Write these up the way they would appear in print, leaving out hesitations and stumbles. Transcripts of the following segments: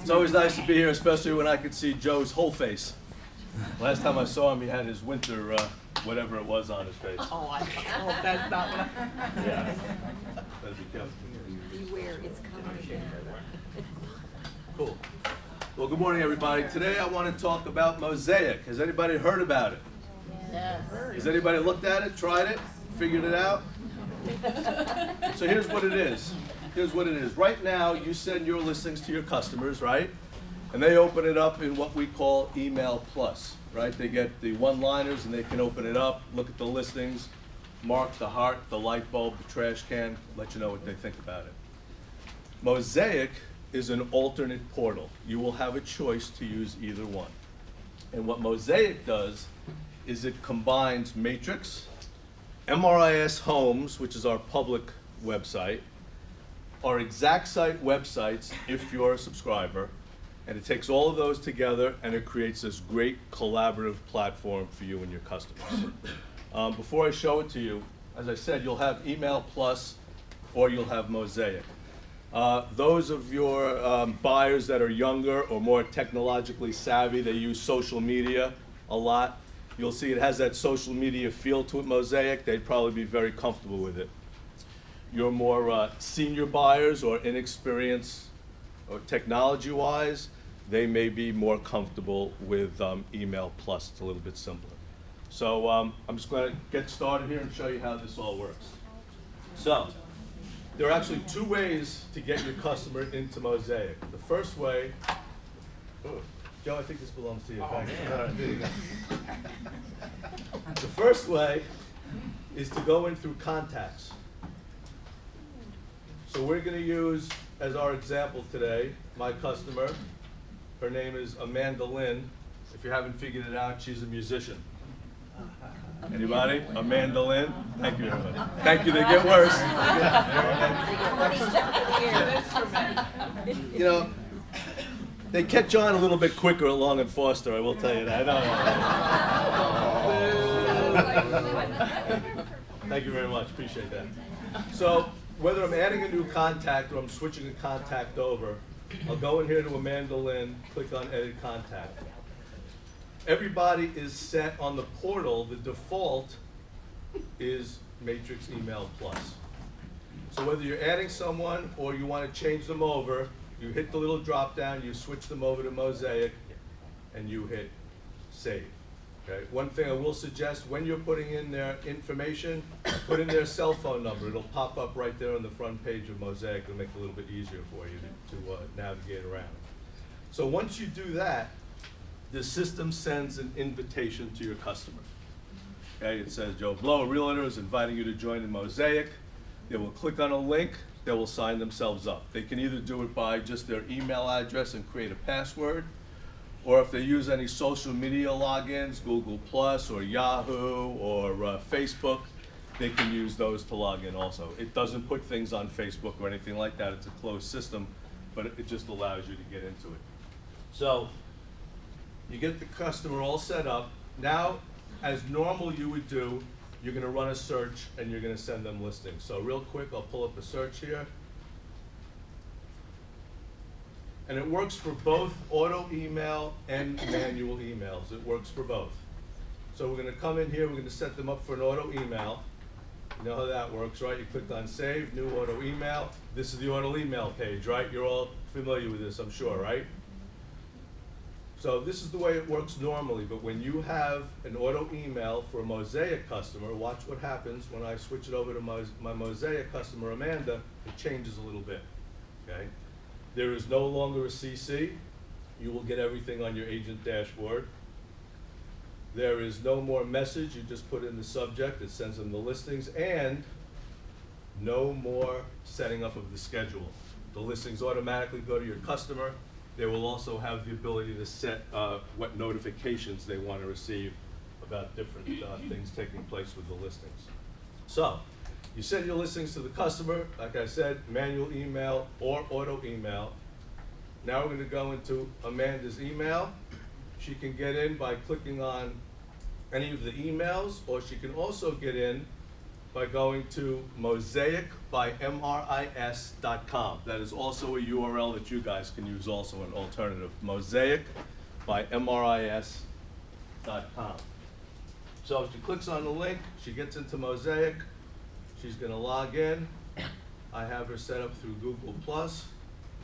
It's always nice to be here, especially when I could see Joe's whole face. Last time I saw him, he had his winter, whatever it was on his face. Oh, I hope that's not what I... Yeah. Better be careful. Beware, it's coming. Cool. Well, good morning, everybody. Today I want to talk about Mosaic. Has anybody heard about it? Yes. Has anybody looked at it, tried it, figured it out? So here's what it is. Here's what it is. Right now, you send your listings to your customers, right? And they open it up in what we call Email Plus, right? They get the one-liners and they can open it up, look at the listings, mark the heart, the light bulb, the trash can, let you know what they think about it. Mosaic is an alternate portal. You will have a choice to use either one. And what Mosaic does is it combines Matrix, MRIS Homes, which is our public website, our exact site websites if you're a subscriber, and it takes all of those together and it creates this great collaborative platform for you and your customers. Before I show it to you, as I said, you'll have Email Plus or you'll have Mosaic. Those of your buyers that are younger or more technologically savvy, they use social media a lot. You'll see it has that social media feel to it, Mosaic. They'd probably be very comfortable with it. Your more senior buyers or inexperienced or technology-wise, they may be more comfortable with Email Plus. It's a little bit simpler. So I'm just going to get started here and show you how this all works. So there are actually two ways to get your customer into Mosaic. The first way, Joe, I think this belongs to you. All right, there you go. The first way is to go in through contacts. So we're going to use, as our example today, my customer. Her name is Amanda Lynn. If you haven't figured it out, she's a musician. Anybody? Amanda Lynn? Thank you very much. Thank you, they get worse. You know, they catch on a little bit quicker at Long and Foster, I will tell you that. Thank you very much, appreciate that. So, whether I'm adding a new contact or I'm switching a contact over, I'll go in here to Amanda Lynn, click on Edit Contact. Everybody is set on the portal. The default is Matrix Email Plus. So whether you're adding someone or you want to change them over, you hit the little drop down, you switch them over to Mosaic, and you hit Save. Okay? One thing I will suggest, when you're putting in their information, put in their cell phone number. It'll pop up right there on the front page of Mosaic. It'll make it a little bit easier for you to navigate around. So once you do that, the system sends an invitation to your customer. Okay? It says, Joe Blow, a realtor, is inviting you to join in Mosaic. They will click on a link. They will sign themselves up. They can either do it by just their email address and create a password, or if they use any social media logins, Google Plus or Yahoo or Facebook, they can use those to log in also. It doesn't put things on Facebook or anything like that. It's a closed system, but it just allows you to get into it. So you get the customer all set up. Now, as normal you would do, you're going to run a search and you're going to send them listings. So real quick, I'll pull up a search here. And it works for both auto email and manual emails. It works for both. So we're going to come in here, we're going to set them up for an auto email. You know how that works, right? You clicked on Save, New Auto Email. This is the auto email page, right? You're all familiar with this, I'm sure, right? So this is the way it works normally, but when you have an auto email for a Mosaic customer, watch what happens when I switch it over to my Mosaic customer, Amanda, it changes a little bit, okay? There is no longer a CC. You will get everything on your agent dashboard. There is no more message. You just put in the subject. It sends them the listings, and no more setting up of the schedule. The listings automatically go to your customer. They will also have the ability to set what notifications they want to receive about different things taking place with the listings. So you send your listings to the customer, like I said, manual email or auto email. Now we're going to go into Amanda's email. She can get in by clicking on any of the emails, or she can also get in by going to mosaicbymris.com. That is also a URL that you guys can use, also an alternative. mosaicbymris.com. So if she clicks on the link, she gets into Mosaic. She's going to log in. I have her set up through Google+.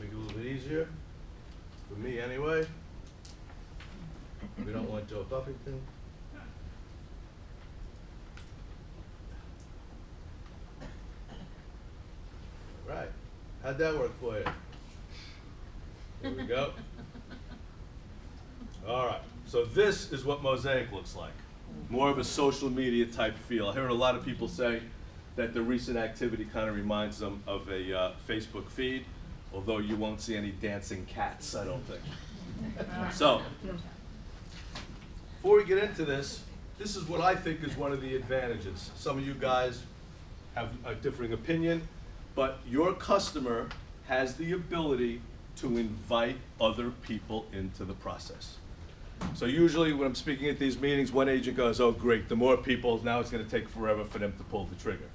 Make it a little bit easier. For me anyway. We don't want Joe Buffington. All right. How'd that work for you? There we go. All right. So this is what Mosaic looks like. More of a social media type feel. I heard a lot of people say that the recent activity kind of reminds them of a Facebook feed, although you won't see any dancing cats, I don't think. So, before we get into this, this is what I think is one of the advantages. Some of you guys have a differing opinion, but your customer has the ability to invite other people into the process. So usually when I'm speaking at these meetings, one agent goes, oh great, the more people, now it's going to take forever for them to pull the trigger.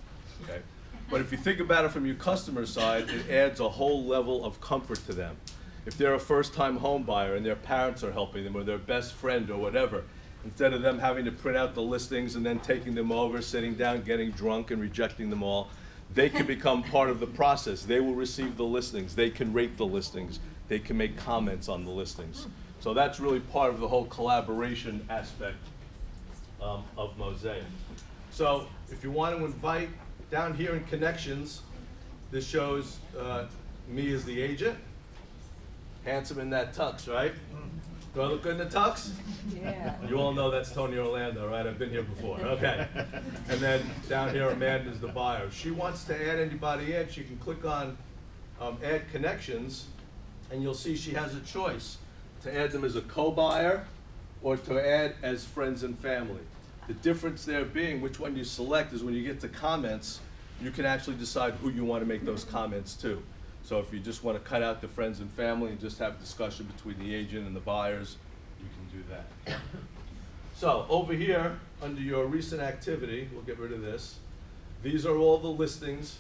Okay? But if you think about it from your customer side, it adds a whole level of comfort to them. If they're a first-time home buyer and their parents are helping them or their best friend or whatever, instead of them having to print out the listings and then taking them over, sitting down, getting drunk and rejecting them all, they can become part of the process. They will receive the listings. They can rate the listings. They can make comments on the listings. So that's really part of the whole collaboration aspect of Mosaic. So if you want to invite, down here in connections, this shows me as the agent. Handsome in that tux, right? Do I look good in the tux? Yeah. You all know that's Tony Orlando, right? I've been here before. Okay. And then down here, Amanda's the buyer. If she wants to add anybody in, she can click on Add Connections, and you'll see she has a choice to add them as a co-buyer or to add as friends and family. The difference there being which one you select is when you get to comments, you can actually decide who you want to make those comments to. So if you just want to cut out the friends and family and just have discussion between the agent and the buyers, you can do that. So over here, under your recent activity, we'll get rid of this. These are all the listings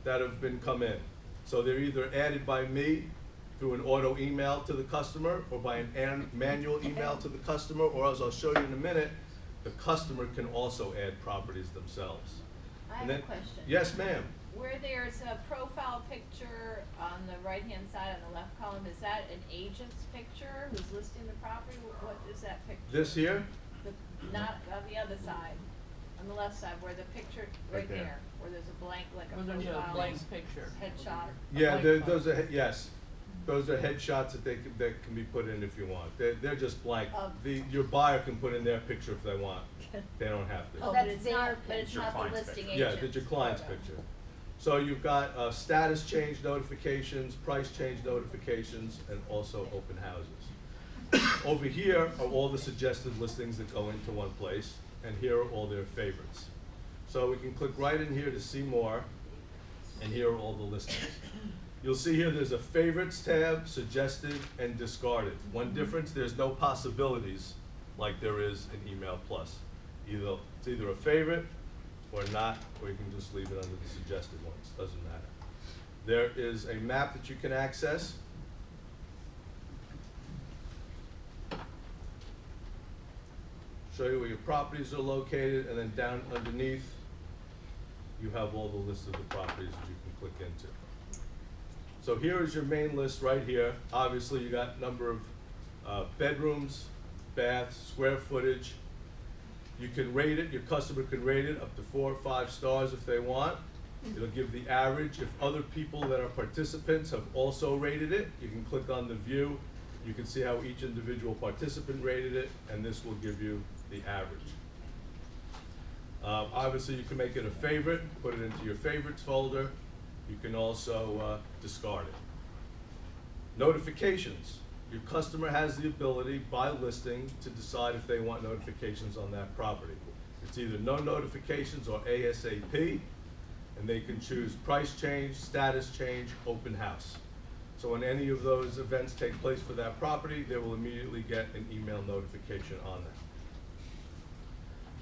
that have been come in. So they're either added by me through an auto email to the customer or by an manual email to the customer, or as I'll show you in a minute, the customer can also add properties themselves. I have a question. Yes, ma'am. Where there's a profile picture on the right-hand side on the left column, is that an agent's picture who's listing the property? What is that picture? This here? Not on the other side, on the left side, where the picture, right there. there, where there's a blank, like a There's a profile blank picture. headshot. Yeah, those are, yes. Those are headshots that that can be put in if you want. They're just blank. Your buyer can put in their picture if they want. They don't have to. Oh, but it's not the listing agent. Yeah, that's your client's picture. So you've got status change notifications, price change notifications, and also open houses. Over here are all the suggested listings that go into one place, and here are all their favorites. So we can click right in here to see more, and here are all the listings. You'll see here there's a favorites tab, suggested, and discarded. One difference, there's no possibilities like there is in Email Plus. It's either a favorite or not, or you can just leave it under the suggested ones, doesn't matter. There is a map that you can access. Show you where your properties are located, and then down underneath, you have all the lists of the properties that you can click into. So here is your main list right here. Obviously, you got number of bedrooms, baths, square footage. You can rate it, your customer can rate it up to 4 or 5 stars if they want. It'll give the average. If other people that are participants have also rated it, you can click on the view. You can see how each individual participant rated it, and this will give you the average. Obviously, you can make it a favorite, put it into your favorites folder. You can also discard it. Notifications. Your customer has the ability by listing to decide if they want notifications on that property. It's either no notifications or ASAP, and they can choose price change, status change, open house. So when any of those events take place for that property, they will immediately get an email notification on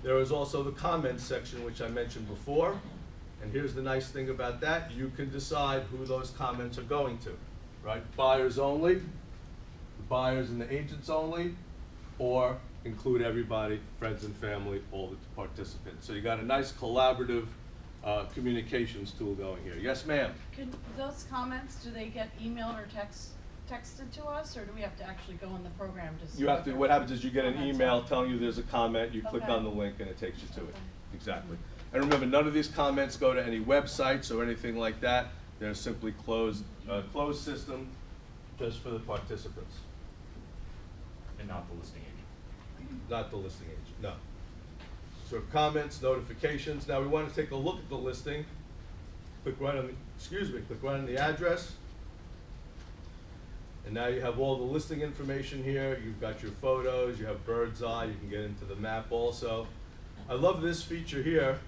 that. There is also the comments section, which I mentioned before. And here's the nice thing about that. You can decide who those comments are going to, right? Buyers only, the buyers and the agents only, or include everybody, friends and family, all the participants. So you got a nice collaborative communications tool going here. Yes, ma'am? Can those comments, do they get emailed or texted to us, or do we have to actually go in the program to see? You have to, what happens is you get an comments email are? telling you there's a comment, you click Okay. on the link and it takes you to it. Okay. Exactly. And remember, none of these comments go to any websites or anything like that. They're simply closed system just for the participants. And not the listing agent. Not the listing agent, no. So comments, notifications. Now we want to take a look at the listing. Click right on the, click right on the address. And now you have all the listing information here. You've got your photos, you have bird's eye, you can get into the map also. I love this feature here.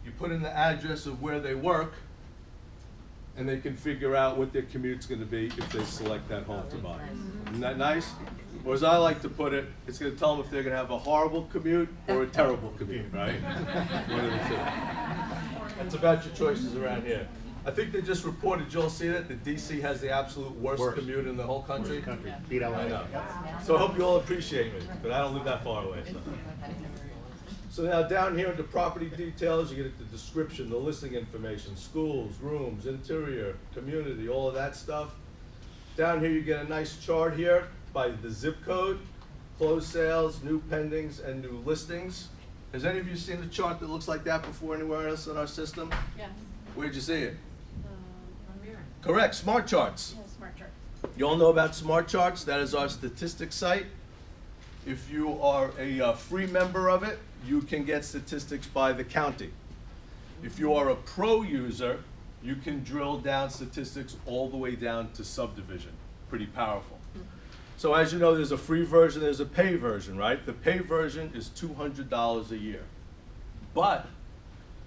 You put in the address of where they work, and they can figure out what their commute's gonna be if they select that home to buy. Isn't that nice? Or as I like to put it, it's gonna tell them if they're gonna have a horrible commute or a terrible commute, right? One of the two. That's about your choices around here. I think they just reported, did you all see that? That DC has the absolute worst commute in the whole country? Beat LA. I know. So I hope you all appreciate me, but I don't live that far away. So now down here under property details, you get the description, the listing information, schools, rooms, interior, community, all of that stuff. Down here you get a nice chart here by the zip code, closed sales, new pendings, and new listings. Has any of you seen a chart that looks like that before anywhere else in our system? Yes. Where'd you see it? From here. Correct, Smart Charts. Yeah, smart chart. You all know about Smart Charts. That is our statistics site. If you are a free member of it, you can get statistics by the county. If you are a pro user, you can drill down statistics all the way down to subdivision. Pretty powerful. So as you know, there's a free version, there's a pay version, right? The pay version is $200 a year. But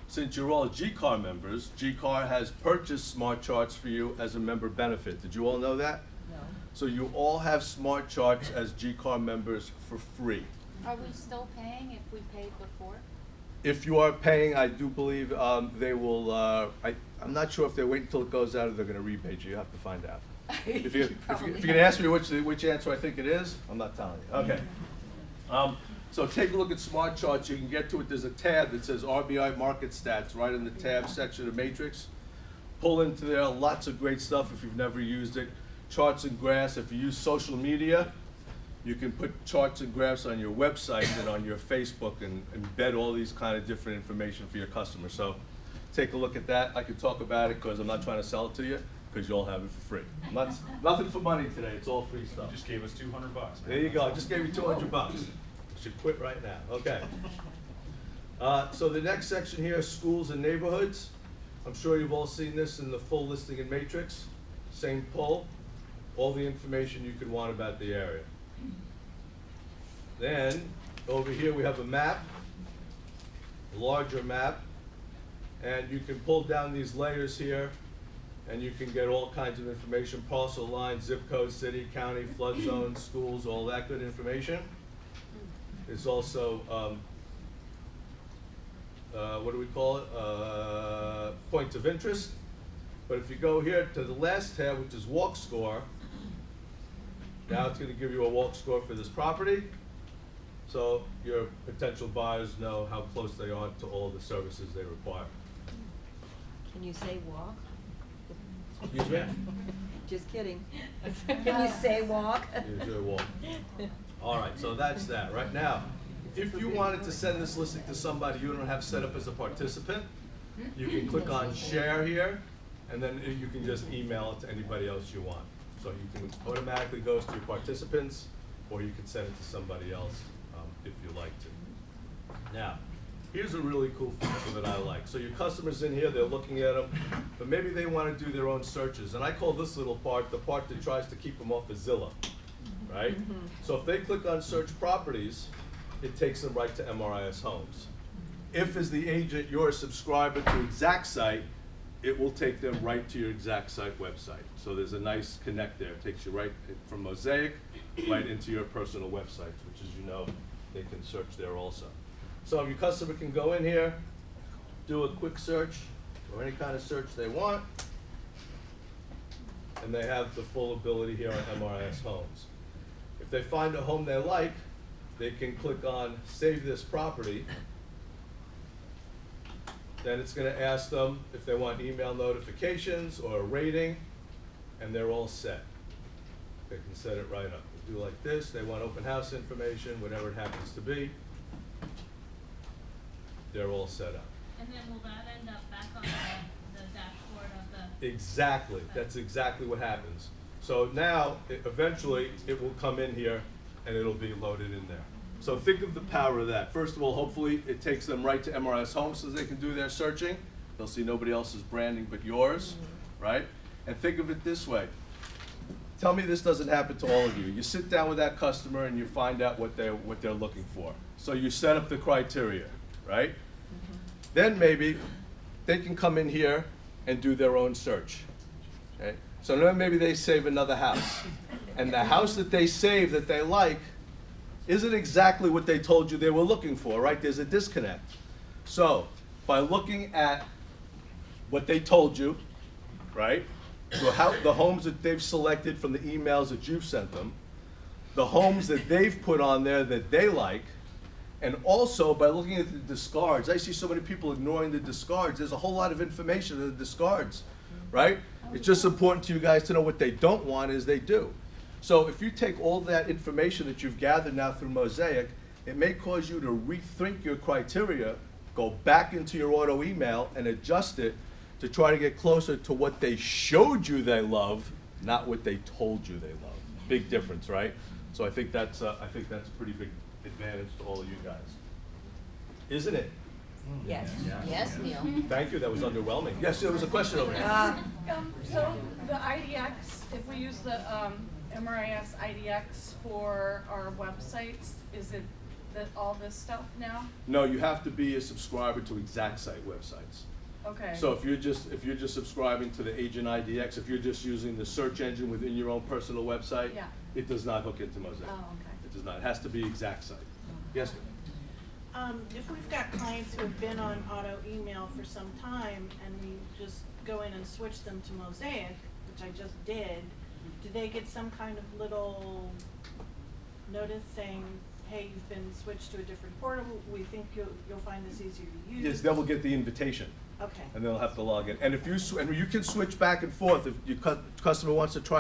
since you're all GCAR members, GCAR has purchased Smart Charts for you as a member benefit. Did you all know that? No. So you all have Smart Charts as GCAR members for free. Are we still paying if we paid before? If you are paying, I do believe they will, I'm not sure if they wait until it goes out or they're gonna rebate you. You have to find out. If you're gonna ask me which answer I think it is, I'm not telling you. Okay. So take a look at Smart Charts. You can get to it. There's a tab that says RBI Market Stats right in the tab section of Matrix. Pull into there, lots of great stuff if you've never used it. Charts and graphs. If you use social media, you can put charts and graphs on your website and on your Facebook and embed all these kind of different information for your customers. So take a look at that. I could talk about it because I'm not trying to sell it to you, because you all have it for free. Nothing for money today. It's all free stuff. You just gave us $200, man. There you go. I just gave you $200. You should quit right now. Okay. So the next section here is schools and neighborhoods. I'm sure you've all seen this in the full listing in Matrix. Same pull. All the information you could want about the area. Then over here we have a map, a larger map, and you can pull down these layers here and you can get all kinds of information, parcel lines, zip code, city, county, flood zones, schools, all that good information. There's also, what do we call it? Points of interest. But if you go here to the last tab, which is walk score, now it's going to give you a walk score for this property. So your potential buyers know how close they are to all the services they require. Can you say walk? Excuse me? Just kidding. Can you say walk? Here's your walk. All right, so that's that. Right now, if you wanted to send this listing to somebody you don't have set up as a participant, you can click on share here, and then you can just email it to anybody else you want. So you can automatically goes to your participants, or you can send it to somebody else if you like to. Now, here's a really cool feature that I like. So your customers in here, they're looking at them, but maybe they want to do their own searches. And I call this little part the part that tries to keep them off of Zillow, right? So if they click on search properties, it takes them right to MRIS homes. If as the agent, you're a subscriber to ExactSite, it will take them right to your ExactSite website. So there's a nice connect there. It takes you right from Mosaic right into your personal websites, which as you know, they can search there also. So your customer can go in here, do a quick search, or any kind of search they want, and they have the full ability here on MRIS Homes. If they find a home they like, they can click on Save This Property. Then it's going to ask them if they want email notifications or a rating, and they're all set. They can set it right up. They do like this. They want open house information, whatever it happens to be. They're all set up. And then will that end up back on the dashboard of the? Exactly. That's exactly what happens. So now, eventually, it will come in here, and it'll be loaded in there. So think of the power of that. First of all, hopefully, it takes them right to MRIS Homes so they can do their searching. They'll see nobody else's branding but yours, right? And think of it this way. Tell me this doesn't happen to all of you. You sit down with that customer and you find out what they're looking for. So you set up the criteria, right? Then maybe they can come in here and do their own search. Okay? So then maybe they save another house. And the house that they save that they like isn't exactly what they told you they were looking for, right? There's a disconnect. So by looking at what they told you, right? So the homes that they've selected from the emails that you've sent them, the homes that they've put on there that they like, and also by looking at the discards. I see so many people ignoring the discards. There's a whole lot of information in the discards, right? It's just important to you guys to know what they don't want is they do. So if you take all that information that you've gathered now through Mosaic, it may cause you to rethink your criteria, go back into your auto email and adjust it to try to get closer to what they showed you they love, not what they told you they love. Big difference, right? So I think that's a pretty big advantage to all of you guys. Isn't it? Yes. Yes, Neal. Thank you, that was underwhelming. Yes, there was a question over here. So the IDX, if we use the MRIS IDX for our websites, is it that all this stuff now? No, you have to be a subscriber to ExactSite websites. Okay. So if you're just subscribing to the Agent IDX, if you're just using the search engine within your own personal website, Yeah. it does not hook into Mosaic. Oh, okay. It does not. It has to be ExactSite. Yes, ma'am? If we've got clients who have been on auto email for some time and we just go in and switch them to Mosaic, which I just did, do they get some kind of little notice saying, hey, you've been switched to a different portal, we think you'll find this easier to use? Yes, they will get the invitation. Okay. And they'll have to log in. And if you can switch back and forth if your customer wants to try